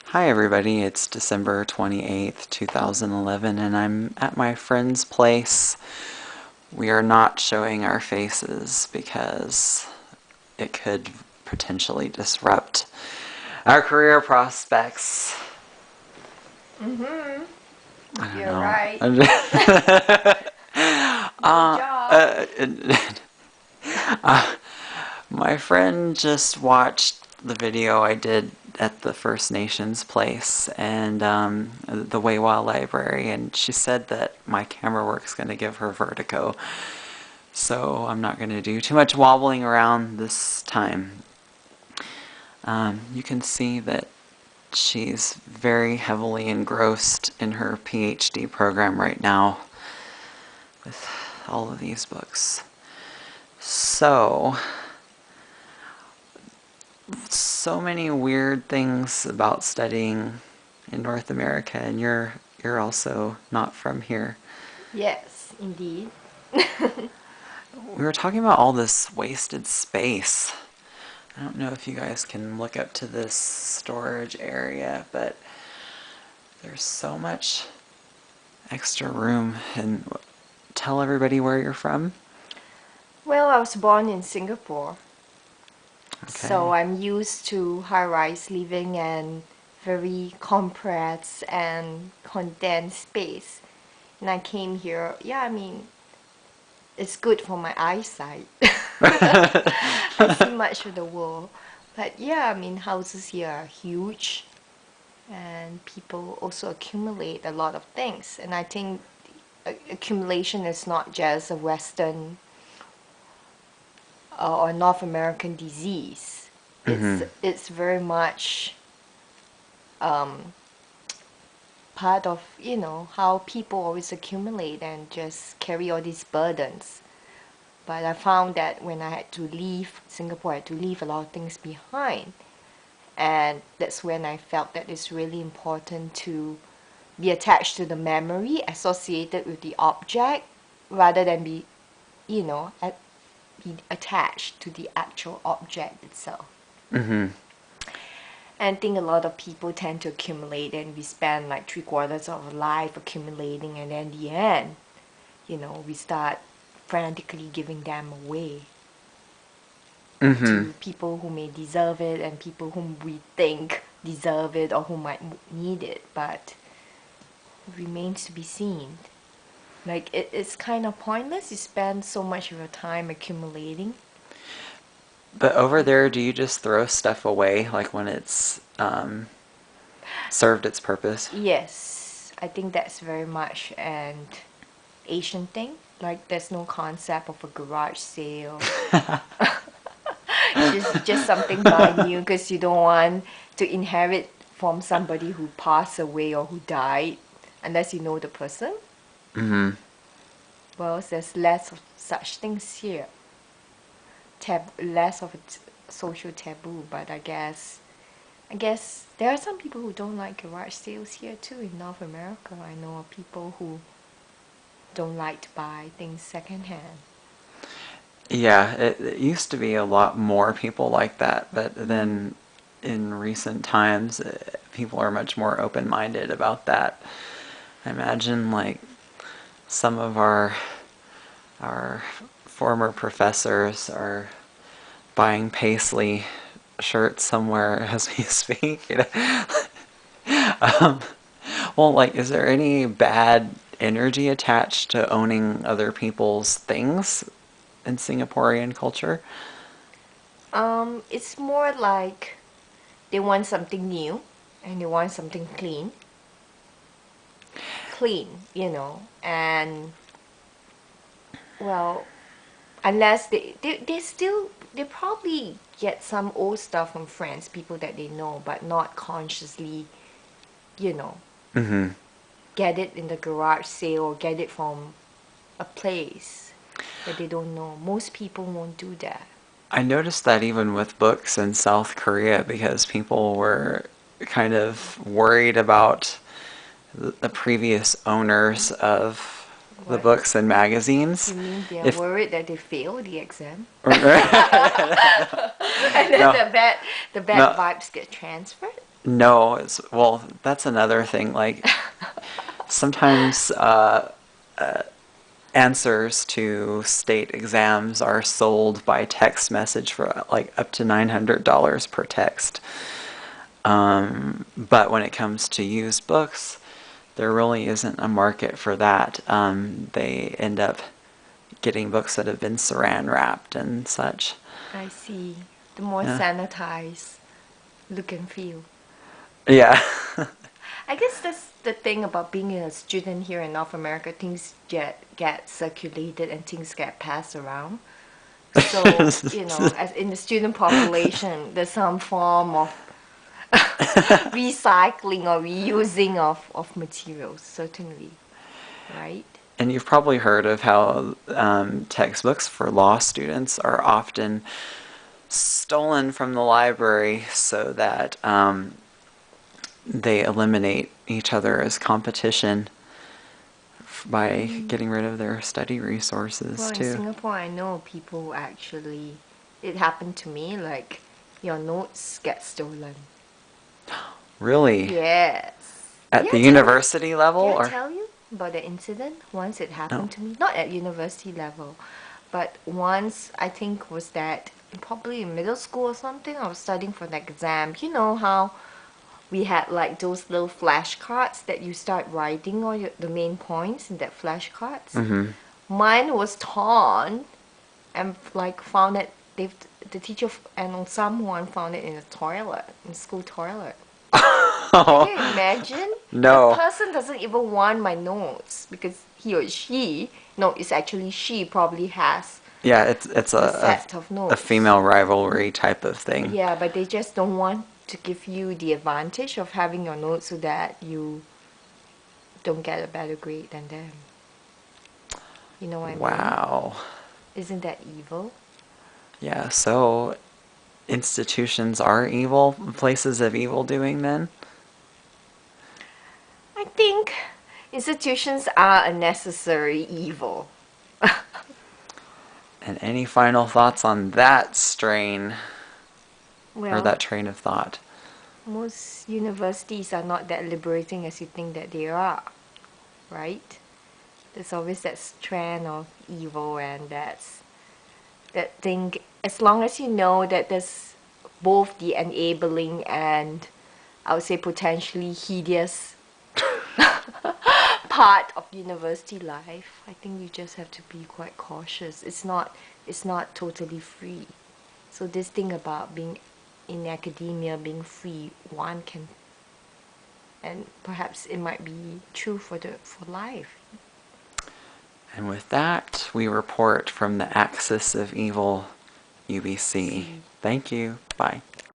Hi everybody, it's December 28th, 2011, and I'm at my friend's place. We are not showing our faces because it could potentially disrupt our career prospects. Mm-hmm. I don't You're know. right. No uh, job. uh, uh, my friend just watched the video I did at the First Nations place and the Waiwa Library, and she said that my camera work's going to give her vertigo. So I'm not going to do too much wobbling around this time. You can see that she's very heavily engrossed in her PhD program right now with all of these books. So many weird things about studying in North America, and you're also not from here. Yes, indeed. We were talking about all this wasted space. I don't know if you guys can look up to this storage area, but there's so much extra room. And tell everybody where you're from. Well, I was born in Singapore, so Okay. I'm used to high-rise living and very compressed and condensed space. And I came here, yeah, I mean, it's good for my eyesight. I see much of the world. But yeah, I mean, houses here are huge and people also accumulate a lot of things. And I think accumulation is not just a Western or North American disease. Mm-hmm. It's very much um, part of how people always accumulate and just carry all these burdens. But I found that when I had to leave Singapore, I had to leave a lot of things behind, and that's when I felt that it's really important to be attached to the memory associated with the object rather than you know, be attached to the actual object itself. Mm-hmm. And I think a lot of people tend to accumulate, and we spend like 3/4 of our life accumulating, and then in the end, we start frantically giving them away Mm-hmm. to people who may deserve it and people whom we think deserve it or who might need it, but it remains to be seen. Like, it's kind of pointless. You spend so much of your time accumulating. But over there, do you just throw stuff away like when it's served its purpose? Yes, I think that's very much an Asian thing. Like, there's no concept of a garage sale. Just something buy new because you don't want to inherit from somebody who passed away or who died unless you know the person. Mm-hmm. Well, there's less of such things here. Less of a social taboo, but I guess there are some people who don't like garage sales here too in North America. I know of people who don't like to buy things secondhand. Yeah, it used to be a lot more people like that, but Mm. then in recent times, people are much more open-minded about that. I imagine like some of our former professors are buying paisley shirts somewhere as we speak. um, well, like, is there any bad energy attached to owning other people's things in Singaporean culture? It's more like they want something new and they want something clean, and well, unless they probably get some old stuff from friends, people that they know, but not consciously, you know, Mm-hmm. get it in the garage sale or get it from a place that they don't know. Most people won't do that. I noticed that even with books in South Korea because people were kind of worried about the previous owners of the What? books and magazines. You mean they're If worried that they fail the exam? no, And then the bad no, vibes get transferred? No, well, that's another thing. Like sometimes answers to state exams are sold by text message for like up to $900 per text. But when it comes to used books, there really isn't a market for that. They end up getting books that have been saran wrapped and such. I see. The more Yeah. sanitized look and feel. Yeah. I guess that's the thing about being a student here in North America. Things get circulated and things get passed around. So, as in the student population, there's some form of recycling or reusing of materials, certainly, right? And you've probably heard of how textbooks for law students are often stolen from the library so that they eliminate each other as competition by getting rid of their study Well, resources in too. Singapore, I know people actually, it happened to me, like your notes get stolen. Really? Yes. At the university level Did I or tell you about the incident? Once it no? happened to me. Not at university level, but once I think was that probably in middle school or something. I was studying for an exam. You know how we had like those little flashcards that you start writing all the main points in that flashcards. Mm-hmm. Mine was torn and like found it. The teacher and someone found it in the toilet, in school toilet. Can you imagine? The No. person doesn't even want my notes because he or she, no, it's actually she probably has Yeah, it's the set of a notes. female rivalry type of thing. Yeah, but they just don't want to give you the advantage of having your notes so that you don't get a better grade than them. You know what I mean? Wow. Isn't that evil? Yeah, so institutions are evil, places of evil doing then? I think institutions are a necessary evil. And any final thoughts on that strain or Well, that train of thought? most universities are not that liberating as you think that they are, right? There's always that strand of evil, and that thing. As long as you know that there's both the enabling and I would say potentially hideous part of university life, I think you just have to be quite cautious. It's not totally free. So this thing about being in academia, being free, one can, and perhaps it might be true for life. And with that, we report from the axis of evil UBC. See. Thank you. Bye.